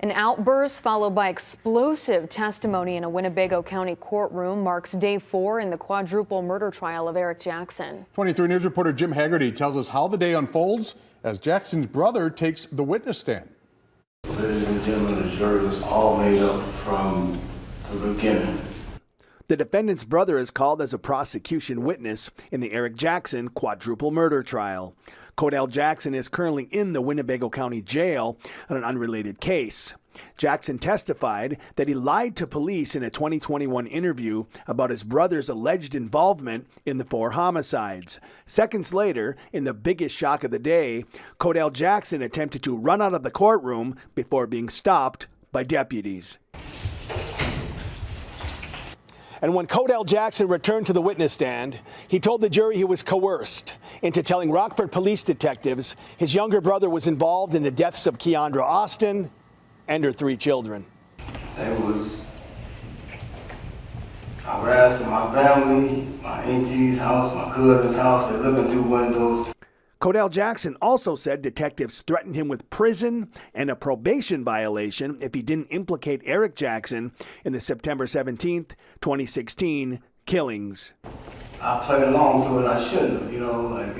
An outburst followed by explosive testimony in a Winnebago County courtroom marks day 4 in the quadruple murder trial of Eric Jackson. 23 News reporter Jim Haggerty tells us how the day unfolds as Jackson's brother takes the witness stand. Ladies and gentlemen, the jury was all made up from the beginning. The defendant's brother is called as a prosecution witness in the Eric Jackson quadruple murder trial. Codell Jackson is currently in the Winnebago County Jail on an unrelated case. Jackson testified that he lied to police in a 2021 interview about his brother's alleged involvement in the 4 homicides. Seconds later, in the biggest shock of the day, Codell Jackson attempted to run out of the courtroom before being stopped by deputies. And when Codell Jackson returned to the witness stand, he told the jury he was coerced into telling Rockford police detectives his younger brother was involved in the deaths of Keandra Austin and her 3 children. They was harassing my family, my auntie's house, my cousin's house. They're looking through windows. Codell Jackson also said detectives threatened him with prison and a probation violation if he didn't implicate Eric Jackson in the September 17th, 2016 killings. I played along to it. I shouldn't have, like.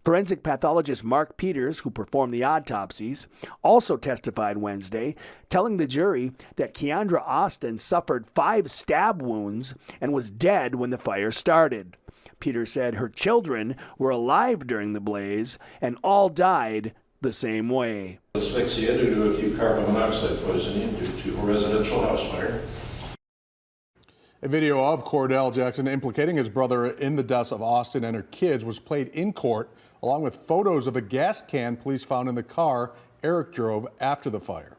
Forensic pathologist Mark Peters, who performed the autopsies, also testified Wednesday, telling the jury that Keandra Austin suffered 5 stab wounds and was dead when the fire started. Peters said her children were alive during the blaze and all died the same way. Asphyxia due to acute carbon monoxide poisoning due to a residential house fire. A video of Codell Jackson implicating his brother in the deaths of Austin and her kids was played in court, along with photos of a gas can police found in the car Eric drove after the fire.